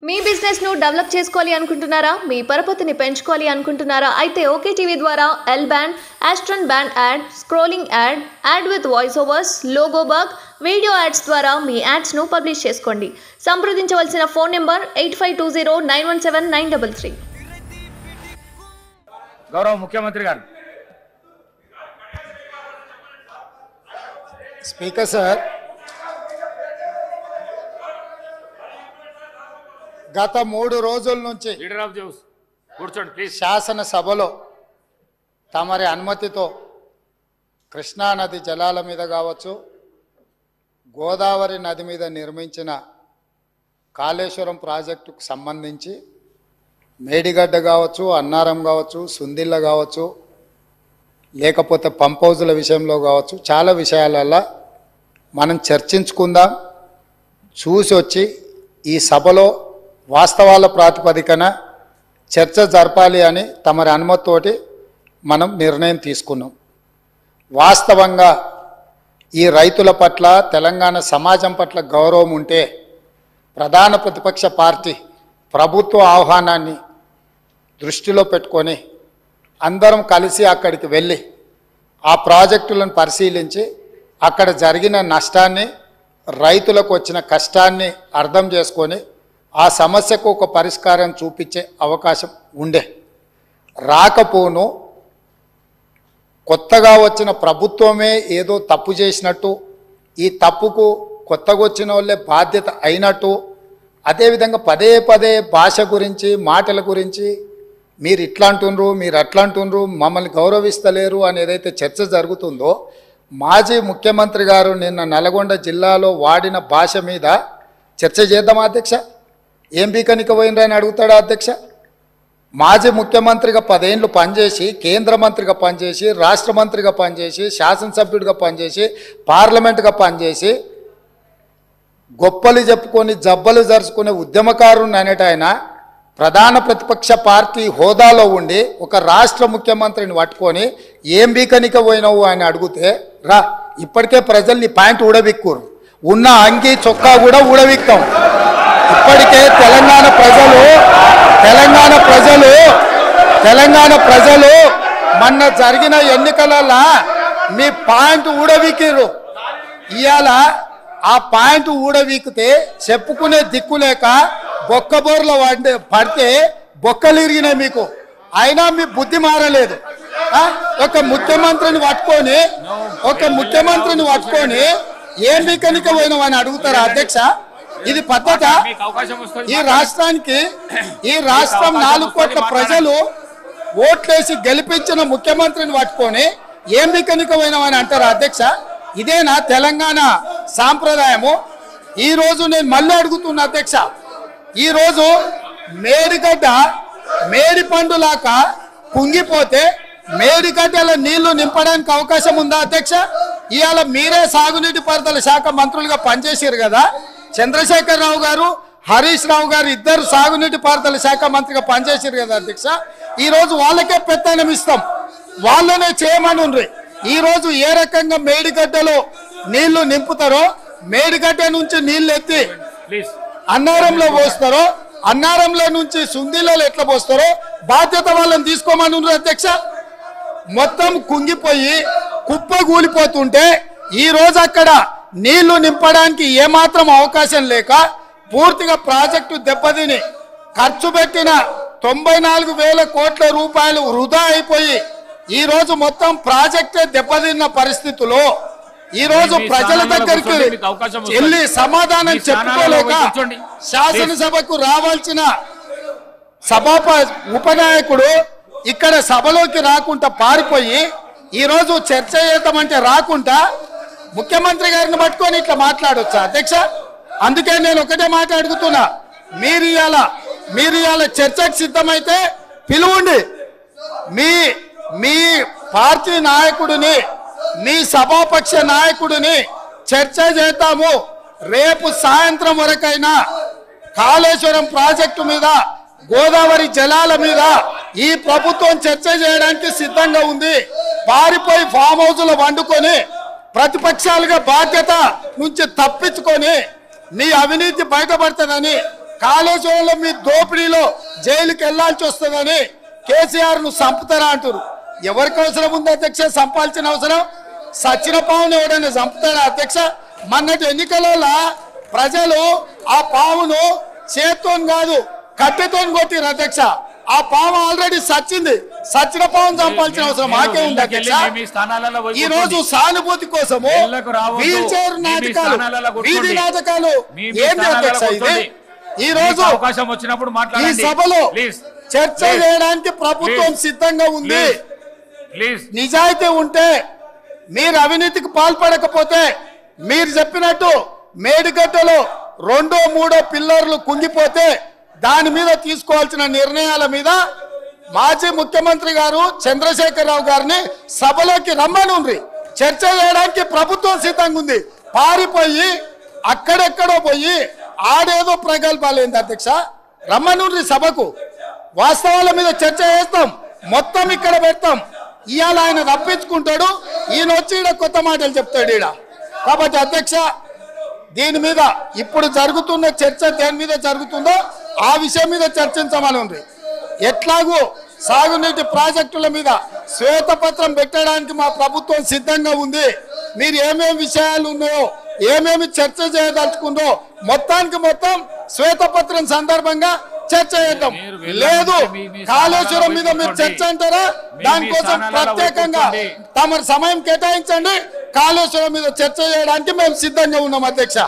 మీ business ను develop చేసుకోవాలి అనుకుంటున్నారా? మీ పరపతిని పెంచుకోవాలి అనుకుంటున్నారా? అయితే ఓకే టీవీ ద్వారా L band, Aston band ad, scrolling ad, ad with voice overs, logo bug, video ads ద్వారా మీ యాడ్స్ ను పబ్లిష్ చేసుకోండి. సంప్రదించవలసిన ఫోన్ నెంబర్ 8520917933. గౌరవ ముఖ్యమంత్రి గారు. స్పీకర్ సార్, గత 3 రోజుల నుంచి లీడర్ ఆఫ్ జూస్ కూర్చోండి ప్లీజ్. శాసనసభలో తమరి అనుమతితో కృష్ణానది జలాల మీద కావచ్చు, గోదావరి నది మీద నిర్మించిన కాళేశ్వరం ప్రాజెక్టుకు సంబంధించి మేడిగడ్డ కావచ్చు, అన్నారం కావచ్చు, సుందిళ్ళ కావచ్చు, లేకపోతే పంప్ హౌజుల విషయంలో కావచ్చు, చాలా విషయాలలో మనం చర్చించుకుందాం, చూసి వచ్చి ఈ సభలో వాస్తవాల ప్రాతిపదికన చర్చ జరపాలి అని తమరి అనుమతితోటి మనం నిర్ణయం తీసుకున్నాం. వాస్తవంగా ఈ రైతుల పట్ల, తెలంగాణ సమాజం పట్ల గౌరవం ఉంటే ప్రధాన ప్రతిపక్ష పార్టీ ప్రభుత్వ ఆహ్వానాన్ని దృష్టిలో పెట్టుకొని అందరం కలిసి అక్కడికి వెళ్ళి ఆ ప్రాజెక్టులను పరిశీలించి అక్కడ జరిగిన నష్టాన్ని, రైతులకు వచ్చిన కష్టాన్ని అర్థం చేసుకొని ఆ సమస్యకు ఒక పరిష్కారం చూపించే అవకాశం ఉండే. రాకపోను కొత్తగా వచ్చిన ప్రభుత్వమే ఏదో తప్పు చేసినట్టు, ఈ తప్పుకు కొత్తగా వచ్చిన వాళ్ళే బాధ్యత అయినట్టు, అదేవిధంగా పదే పదే భాష గురించి, మాటల గురించి మీరు ఇట్లా అంటుండ్రు, మీరు అట్లా అంటుండ్రు, మమ్మల్ని గౌరవిస్తలేరు అని ఏదైతే చర్చ జరుగుతుందో, మాజీ ముఖ్యమంత్రి గారు నిన్న నల్గొండ జిల్లాలో వాడిన భాష మీద చర్చ చేద్దామా అధ్యక్ష? ఏం బీకనిక పోయినరని అడుగుతాడా అధ్యక్ష? మాజీ ముఖ్యమంత్రిగా 10 ఏళ్ళు పనిచేసి, కేంద్ర మంత్రిగా పనిచేసి, రాష్ట్ర మంత్రిగా పనిచేసి, శాసనసభ్యుడిగా పనిచేసి, పార్లమెంటుగా పనిచేసి, గొప్పలు చెప్పుకొని జబ్బలు జరుచుకునే ఉద్యమకారుని అనేట ఆయన ప్రధాన ప్రతిపక్ష పార్టీ హోదాలో ఉండి ఒక రాష్ట్ర ముఖ్యమంత్రిని పట్టుకొని ఏం బీకనిక పోయినావు అని అడిగితే, రా ఇప్పటికే ప్రజల్ని ప్యాంట్ ఊడబిక్కురు, ఉన్న అంగి చొక్కా కూడా ఊడబిక్కాం. ఇప్పటికే తెలంగాణ ప్రజలు మొన్న జరిగిన ఎన్నికలలో మీ ప్యాంటు ఊడబిక్కిరు. ఇవాళ ఆ ప్యాంటు ఊడబీకితే చెప్పుకునే దిక్కులేక బొక్కబోర్ల పడితే బొక్కలు ఇరిగినాయి మీకు. అయినా మీ బుద్ధి మారలేదు. ఒక ముఖ్యమంత్రిని పట్టుకొని ఏం బీకనిక పోయినావని అడుగుతారా అధ్యక్ష? ఇది పద్ధత? ఈ రాష్ట్రం 4 కోట్ల ప్రజలు ఓట్లేసి గెలిపించిన ముఖ్యమంత్రిని పట్టుకొని ఏం బీకనిక పోయినావని అంటారా అధ్యక్ష? ఇదేనా తెలంగాణ సాంప్రదాయము? ఈరోజు నేను మళ్ళీ అడుగుతున్నా అధ్యక్ష, ఈరోజు మేడి పండులాక కుంగిపోతే మేడిగడ్డల నీళ్లు నింపడానికి అవకాశం ఉందా అధ్యక్ష? ఇవాళ మీరే సాగునీటి పారుదల శాఖ మంత్రులుగా పనిచేసారు కదా. చంద్రశేఖర్ రావు గారు, హరీష్ రావు గారు ఇద్దరు సాగునీటి పారుదల శాఖ మంత్రిగా పనిచేసారు కదా అధ్యక్ష. ఈరోజు వాళ్ళకే పెత్తనం ఇస్తాం, వాళ్ళనే చేయమని. ఈరోజు ఏ రకంగా మేడిగడ్డలో నీళ్లు నింపుతారో, మేడిగడ్డ నుంచి నీళ్లు ఎత్తి అన్నారంలో పోస్తారో, అన్నారంలో నుంచి సుందిలలో ఎట్లా పోస్తారో బాధ్యత వాళ్ళని తీసుకోమని అధ్యక్ష. మొత్తం కుంగిపోయి కుప్పగూలిపోతుంటే ఈరోజు అక్కడ నీళ్లు నింపడానికి ఏమాత్రం అవకాశం లేక పూర్తిగా ప్రాజెక్టు దెబ్బతిని ఖర్చు పెట్టిన 94,000 కోట్ల రూపాయలు వృధా అయిపోయి ఈరోజు మొత్తం ప్రాజెక్టే దెబ్బతిన్న పరిస్థితుల్లో ఈరోజు ప్రజల దగ్గరికి వెళ్ళి సమాధానం చెప్పుకోలేక శాసనసభకు రావాల్సిన ఉపనాయకుడు ఇక్కడ సభలోకి రాకుండా పారిపోయి ఈరోజు చర్చ చేద్దామంటే రాకుండా ముఖ్యమంత్రి గారిని పట్టుకొని ఇట్లా మాట్లాడొచ్చా అధ్యక్ష? అందుకే నేను ఒకటే మాట అడుగుతున్నా, మీరు ఇవాళ చర్చకు సిద్ధమైతే పిలువండి. మీ పార్టీ నాయకుడిని, మీ సభాపక్ష నాయకుడిని చర్చ చేద్దాము. రేపు సాయంత్రం వరకైనా కాళేశ్వరం ప్రాజెక్టు మీద, గోదావరి జలాల మీద ఈ ప్రభుత్వం చర్చ చేయడానికి సిద్ధంగా ఉంది. పారిపోయి ఫామ్ హౌస్లో వండుకొని ప్రతిపక్షాలుగా బాధ్యత నుంచి తప్పించుకొని మీ అవినీతి బయటపడుతుందని కాళేశ్వరంలో మీ దోపిడీలో జైలుకి వెళ్లాల్సి వస్తుందని కేసీఆర్ ను చంపుతారా అంటారు. ఎవరికి అవసరం ఉంది అధ్యక్ష చంపాల్సిన అవసరం? సచిన పావును ఎవడైనా చంపుతారా అధ్యక్ష? మొన్నటి ఎన్నికలలో ప్రజలు ఆ పావును చేత్తో కాదు కట్టెతో కొట్టిరు అధ్యక్ష. ఆ పాము ఆల్రెడీ సచ్చింది. సచిన పావును చంపాల్సిన అవసరం మాకే ఉంది అధ్యక్ష. ఈ రోజు సానుభూతి కోసము వీల్ చైర్ నాటకాలు, వీధి నాటకాలు ఏంటి అధ్యక్ష ఇది? ఈ రోజు అవకాశం వచ్చినప్పుడు ఈ సభలో చర్చ చేయడానికి ప్రభుత్వం సిద్ధంగా ఉంది. నిజాయితీ ఉంటే, మీరు అవినీతికి పాల్పడకపోతే, మీరు చెప్పినట్టు మేడిగడ్డలో 2, 3 పిల్లర్లు కుంగిపోతే దాని మీద తీసుకోవాల్సిన నిర్ణయాల మీద మాజీ ముఖ్యమంత్రి గారు చంద్రశేఖరరావు గారిని సభలోకి రమ్మనుండ్రి. చర్చ చేయడానికి ప్రభుత్వం సిద్ధంగా ఉంది. పారిపోయి అక్కడెక్కడో పోయి ఆడేదో ప్రగల్భాలు ఏంది అధ్యక్ష? రమ్మనుండ్రి సభకు. వాస్తవాల మీద చర్చ చేస్తాం, మొత్తం ఇక్కడ పెడతాం. ఇవాళ ఆయన రప్పించుకుంటాడు, ఈయన వచ్చి ఈడ కొత్త మాటలు చెప్తాడు ఈడ. కాబట్టి అధ్యక్ష, దీని మీద ఇప్పుడు జరుగుతున్న చర్చ దేని మీద జరుగుతుందో ఆ విషయం మీద చర్చించమని ఉంది. ఎట్లాగూ సాగునీటి ప్రాజెక్టుల మీద శ్వేతపత్రం పెట్టడానికి మా ప్రభుత్వం సిద్ధంగా ఉంది. మీరు ఏమేమి విషయాలు ఉన్నాయో, ఏమేమి చర్చ చేయదలుచుకుందో మొత్తానికి మొత్తం శ్వేతపత్రం సందర్భంగా చర్చ చేద్దాం. లేదు కాళేశ్వరం మీద మీరు చర్చ అంటారా? దానికోసం ప్రత్యేకంగా తమ సమయం కేటాయించండి. కాళేశ్వరం మీద చర్చ చేయడానికి మేము సిద్ధంగా ఉన్నాం అధ్యక్ష.